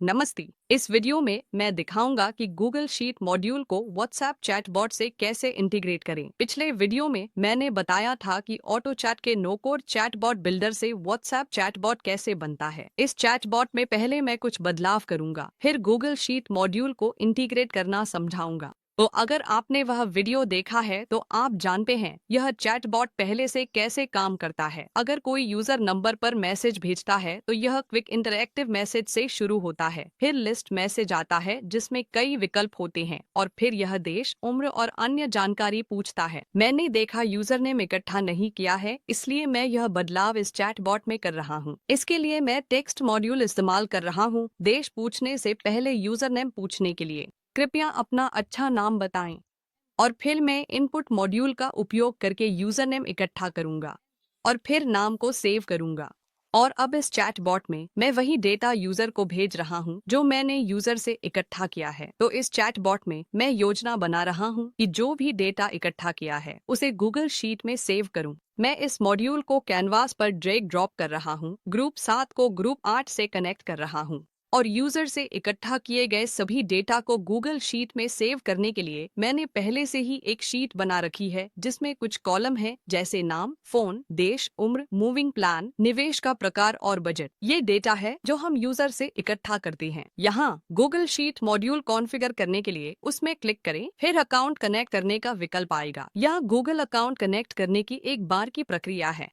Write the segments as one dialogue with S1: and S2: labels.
S1: नमस्ते। इस वीडियो में मैं दिखाऊंगा कि गूगल शीट मॉड्यूल को व्हाट्सएप चैटबॉट से कैसे इंटीग्रेट करें। पिछले वीडियो में मैंने बताया था कि ऑटो चैट के नो कोड चैटबॉट बिल्डर से व्हाट्सएप चैटबॉट कैसे बनता है। इस चैटबॉट में पहले मैं कुछ बदलाव करूंगा, फिर गूगल शीट मॉड्यूल को इंटीग्रेट करना समझाऊंगा। तो अगर आपने वह वीडियो देखा है तो आप जानते हैं यह चैटबॉट पहले से कैसे काम करता है। अगर कोई यूजर नंबर पर मैसेज भेजता है तो यह क्विक इंटरैक्टिव मैसेज से शुरू होता है, फिर लिस्ट मैसेज आता है जिसमें कई विकल्प होते हैं और फिर यह देश, उम्र और अन्य जानकारी पूछता है। मैंने देखा यूजर ने इकट्ठा नहीं किया है, इसलिए मैं यह बदलाव इस चैटबॉट में कर रहा हूँ। इसके लिए मैं टेक्स्ट मॉड्यूल इस्तेमाल कर रहा हूँ। देश पूछने से पहले यूजर नेम पूछने के लिए कृपया अपना अच्छा नाम बताएं और फिर मैं इनपुट मॉड्यूल का उपयोग करके यूजर नेम इकट्ठा करूंगा और फिर नाम को सेव करूंगा। और अब इस चैटबॉट में मैं वही डेटा यूजर को भेज रहा हूं जो मैंने यूजर से इकट्ठा किया है। तो इस चैटबॉट में मैं योजना बना रहा हूं कि जो भी डेटा इकट्ठा किया है उसे गूगल शीट में सेव करूं। मैं इस मॉड्यूल को कैनवास पर ड्रैग ड्रॉप कर रहा हूं, ग्रुप 7 को ग्रुप 8 से कनेक्ट कर रहा हूं और यूजर से इकट्ठा किए गए सभी डेटा को गूगल शीट में सेव करने के लिए मैंने पहले से ही एक शीट बना रखी है जिसमें कुछ कॉलम है जैसे नाम, फोन, देश, उम्र, मूविंग प्लान, निवेश का प्रकार और बजट। ये डेटा है जो हम यूजर से इकट्ठा करते हैं। यहाँ गूगल शीट मॉड्यूल कॉन्फ़िगर करने के लिए उसमें क्लिक करें, फिर अकाउंट कनेक्ट करने का विकल्प आएगा। यह गूगल अकाउंट कनेक्ट करने की एक बार की प्रक्रिया है।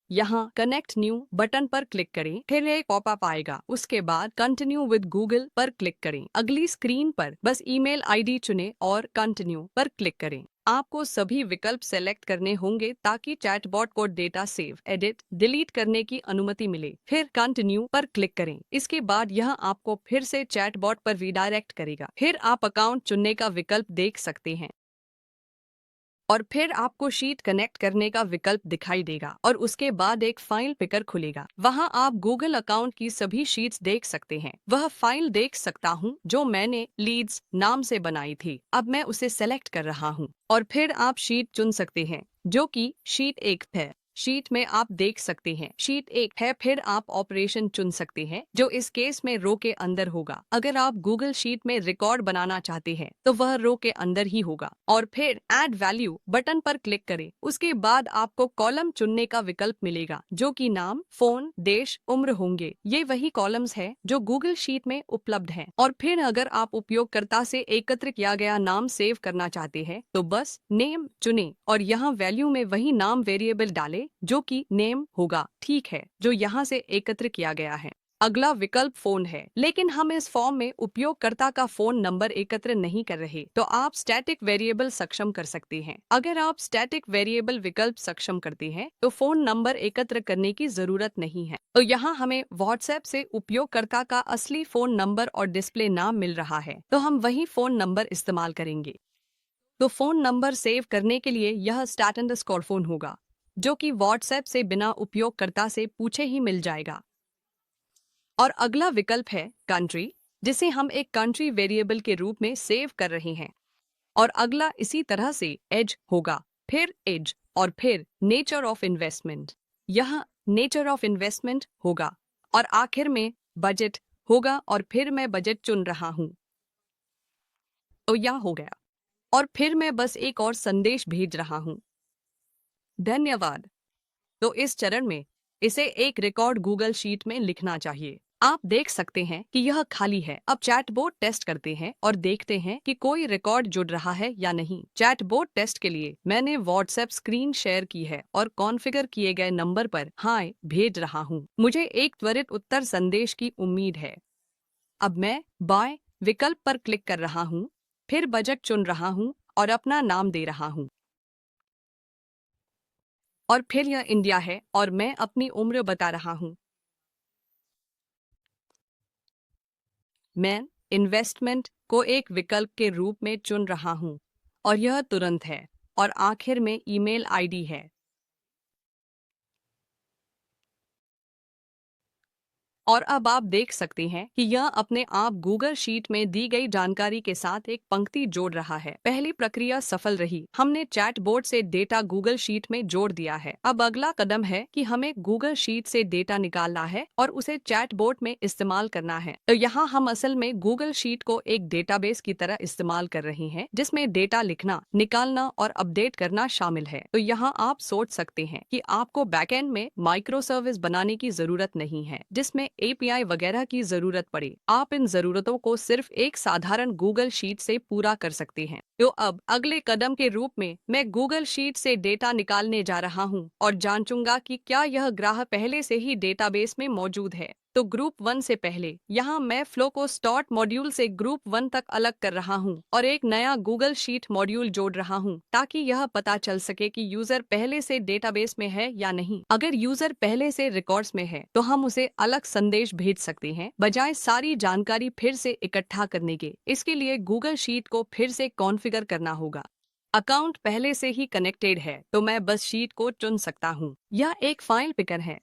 S1: यहाँ कनेक्ट न्यू बटन पर क्लिक करें, फिर एक पॉपअप आएगा। उसके बाद कंटिन्यू विद गूगल पर क्लिक करें। अगली स्क्रीन पर बस ईमेल आईडी चुनें और कंटिन्यू पर क्लिक करें। आपको सभी विकल्प सेलेक्ट करने होंगे ताकि चैटबॉट को डेटा सेव, एडिट, डिलीट करने की अनुमति मिले। फिर कंटिन्यू पर क्लिक करें। इसके बाद यह आपको फिर से चैटबॉट पर रीडायरेक्ट करेगा। फिर आप अकाउंट चुनने का विकल्प देख सकते हैं और फिर आपको शीट कनेक्ट करने का विकल्प दिखाई देगा और उसके बाद एक फाइल पिकर खुलेगा। वहां आप गूगल अकाउंट की सभी शीट्स देख सकते हैं। वह फाइल देख सकता हूं जो मैंने लीड्स नाम से बनाई थी। अब मैं उसे सेलेक्ट कर रहा हूं और फिर आप शीट चुन सकते हैं जो कि शीट 1 है। शीट में आप देख सकते हैं शीट 1 है। फिर आप ऑपरेशन चुन सकते हैं जो इस केस में रो के अंदर होगा। अगर आप गूगल शीट में रिकॉर्ड बनाना चाहते हैं तो वह रो के अंदर ही होगा और फिर ऐड वैल्यू बटन पर क्लिक करें। उसके बाद आपको कॉलम चुनने का विकल्प मिलेगा जो कि नाम, फोन, देश, उम्र होंगे। ये वही कॉलम्स है जो गूगल शीट में उपलब्ध हैं। और फिर अगर आप उपयोगकर्ता से एकत्र किया गया नाम सेव करना चाहते हैं तो बस नेम चुनें और यहाँ वैल्यू में वही नाम वेरिएबल डालें जो कि नेम होगा, ठीक है, जो यहाँ से एकत्र किया गया है। अगला विकल्प फोन है, लेकिन हम इस फॉर्म में उपयोगकर्ता का फोन नंबर एकत्र नहीं कर रहे, तो आप स्टैटिक वेरिएबल सक्षम कर सकते हैं। अगर आप स्टैटिक वेरिएबल विकल्प सक्षम करते हैं तो फोन नंबर एकत्र करने की जरूरत नहीं है। तो यहाँ हमें व्हाट्सएप से उपयोगकर्ता का असली फोन नंबर और डिस्प्ले नाम मिल रहा है, तो हम वही फोन नंबर इस्तेमाल करेंगे। तो फोन नंबर सेव करने के लिए यह stat_phone फोन होगा जो कि व्हाट्सएप से बिना उपयोगकर्ता से पूछे ही मिल जाएगा। और अगला विकल्प है कंट्री, जिसे हम एक कंट्री वेरिएबल के रूप में सेव कर रहे हैं। और अगला इसी तरह से एज होगा, फिर एज और फिर नेचर ऑफ इन्वेस्टमेंट। यह नेचर ऑफ इन्वेस्टमेंट होगा और आखिर में बजट होगा और फिर मैं बजट चुन रहा हूँ। तो यह हो गया और फिर मैं बस एक और संदेश भेज रहा हूँ, धन्यवाद। तो इस चरण में इसे एक रिकॉर्ड गूगल शीट में लिखना चाहिए। आप देख सकते हैं कि यह खाली है। अब चैटबॉट टेस्ट करते हैं और देखते हैं कि कोई रिकॉर्ड जुड़ रहा है या नहीं। चैटबॉट टेस्ट के लिए मैंने व्हाट्सएप स्क्रीन शेयर की है और कॉन्फ़िगर किए गए नंबर पर हाय भेज रहा हूँ। मुझे एक त्वरित उत्तर संदेश की उम्मीद है। अब मैं बाय विकल्प पर क्लिक कर रहा हूँ, फिर बजट चुन रहा हूँ और अपना नाम दे रहा हूँ। और फिर यह इंडिया है और मैं अपनी उम्र बता रहा हूँ। मैं इन्वेस्टमेंट को एक विकल्प के रूप में चुन रहा हूँ और यह तुरंत है। और आखिर में ईमेल आईडी है और अब आप देख सकते हैं कि यह अपने आप गूगल शीट में दी गई जानकारी के साथ एक पंक्ति जोड़ रहा है। पहली प्रक्रिया सफल रही, हमने चैटबॉट से डेटा गूगल शीट में जोड़ दिया है। अब अगला कदम है कि हमें गूगल शीट से डेटा निकालना है और उसे चैटबॉट में इस्तेमाल करना है। तो यहाँ हम असल में गूगल शीट को एक डेटाबेस की तरह इस्तेमाल कर रहे हैं, जिसमें डेटा लिखना, निकालना और अपडेट करना शामिल है। तो यहाँ आप सोच सकते हैं कि आपको बैकएंड में माइक्रो सर्विस बनाने की जरूरत नहीं है, जिसमें एपीआई वगैरह की जरूरत पड़े। आप इन जरूरतों को सिर्फ एक साधारण गूगल शीट से पूरा कर सकते हैं। तो अब अगले कदम के रूप में मैं गूगल शीट से डेटा निकालने जा रहा हूं और जांचूंगा कि क्या यह ग्राहक पहले से ही डेटाबेस में मौजूद है। तो ग्रुप 1 से पहले यहाँ मैं फ्लो को स्टार्ट मॉड्यूल से ग्रुप 1 तक अलग कर रहा हूँ और एक नया गूगल शीट मॉड्यूल जोड़ रहा हूँ, ताकि यह पता चल सके कि यूजर पहले से डेटाबेस में है या नहीं। अगर यूजर पहले से रिकॉर्ड्स में है तो हम उसे अलग संदेश भेज सकते हैं, बजाय सारी जानकारी फिर से इकट्ठा करने के। इसके लिए गूगल शीट को फिर से कॉन्फ़िगर करना होगा। अकाउंट पहले से ही कनेक्टेड है तो मैं बस शीट को चुन सकता हूँ। यह एक फाइल पिकर है,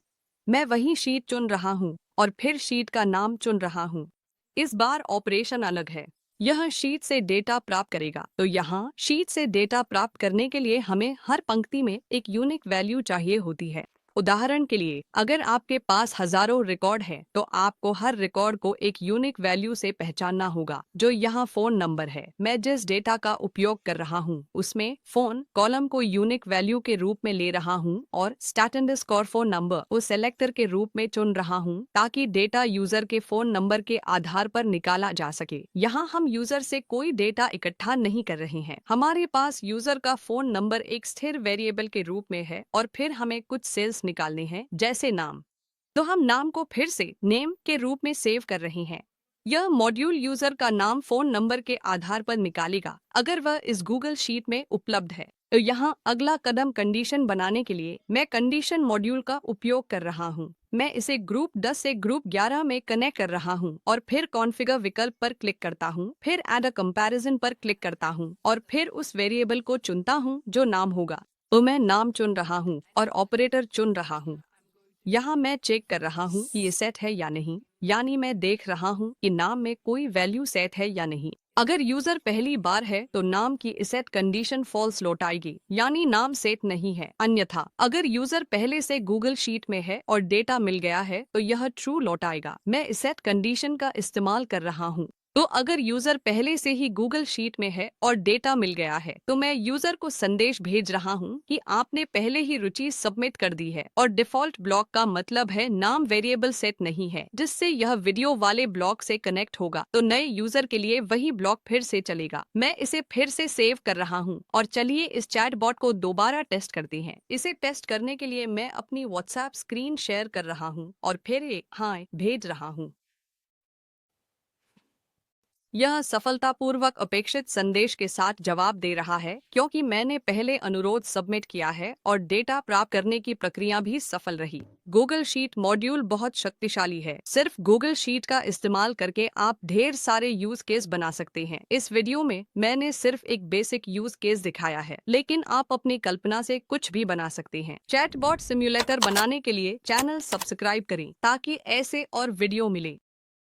S1: मैं वही शीट चुन रहा हूँ और फिर शीट का नाम चुन रहा हूँ। इस बार ऑपरेशन अलग है, यह शीट से डेटा प्राप्त करेगा। तो यहाँ शीट से डेटा प्राप्त करने के लिए हमें हर पंक्ति में एक यूनिक वैल्यू चाहिए होती है। उदाहरण के लिए, अगर आपके पास हजारों रिकॉर्ड है तो आपको हर रिकॉर्ड को एक यूनिक वैल्यू से पहचानना होगा, जो यहाँ फोन नंबर है। मैं जिस डेटा का उपयोग कर रहा हूँ उसमें फोन कॉलम को यूनिक वैल्यू के रूप में ले रहा हूँ और स्टैट_फोन फोन नंबर को सेलेक्टर के रूप में चुन रहा हूँ, ताकि डेटा यूजर के फोन नंबर के आधार पर निकाला जा सके। यहाँ हम यूजर से कोई डेटा इकट्ठा नहीं कर रहे हैं। हमारे पास यूजर का फोन नंबर एक स्थिर वेरिएबल के रूप में है और फिर हमें कुछ सेल्स निकालने हैं, जैसे नाम। तो हम नाम को फिर से नेम के रूप में सेव कर रहे हैं। यह मॉड्यूल यूजर का नाम फोन नंबर के आधार पर निकालेगा, अगर वह इस गूगल शीट में उपलब्ध है। तो यहाँ अगला कदम कंडीशन बनाने के लिए मैं कंडीशन मॉड्यूल का उपयोग कर रहा हूँ। मैं इसे ग्रुप 10 से ग्रुप 11 में कनेक्ट कर रहा हूँ और फिर कॉन्फ़िगर विकल्प पर क्लिक करता हूँ, फिर ऐड अ कंपैरिजन पर क्लिक करता हूँ और फिर उस वेरिएबल को चुनता हूँ जो नाम होगा। तो मैं नाम चुन रहा हूँ और ऑपरेटर चुन रहा हूँ। यहाँ मैं चेक कर रहा हूँ कि ये सेट है या नहीं, यानी मैं देख रहा हूँ कि नाम में कोई वैल्यू सेट है या नहीं। अगर यूजर पहली बार है तो नाम की सेट कंडीशन फॉल्स लौटाएगी, यानी नाम सेट नहीं है। अन्यथा अगर यूजर पहले से गूगल शीट में है और डेटा मिल गया है तो यह ट्रू लौटाएगा। मैं सेट कंडीशन का इस्तेमाल कर रहा हूँ। तो अगर यूजर पहले से ही गूगल शीट में है और डेटा मिल गया है तो मैं यूजर को संदेश भेज रहा हूं कि आपने पहले ही रुचि सबमिट कर दी है, और डिफॉल्ट ब्लॉक का मतलब है नाम वेरिएबल सेट नहीं है, जिससे यह वीडियो वाले ब्लॉक से कनेक्ट होगा। तो नए यूजर के लिए वही ब्लॉक फिर से चलेगा। मैं इसे फिर से सेव कर रहा हूँ और चलिए इस चैटबॉट को दोबारा टेस्ट करते हैं। इसे टेस्ट करने के लिए मैं अपनी व्हाट्सएप स्क्रीन शेयर कर रहा हूँ और फिर एक हाय भेज रहा हूँ। यह सफलतापूर्वक अपेक्षित संदेश के साथ जवाब दे रहा है, क्योंकि मैंने पहले अनुरोध सबमिट किया है और डेटा प्राप्त करने की प्रक्रिया भी सफल रही। गूगल शीट मॉड्यूल बहुत शक्तिशाली है। सिर्फ गूगल शीट का इस्तेमाल करके आप ढेर सारे यूज केस बना सकते हैं। इस वीडियो में मैंने सिर्फ एक बेसिक यूज केस दिखाया है, लेकिन आप अपनी कल्पना से कुछ भी बना सकते हैं। चैटबॉट सिम्युलेटर बनाने के लिए चैनल सब्सक्राइब करें ताकि ऐसे और वीडियो मिले।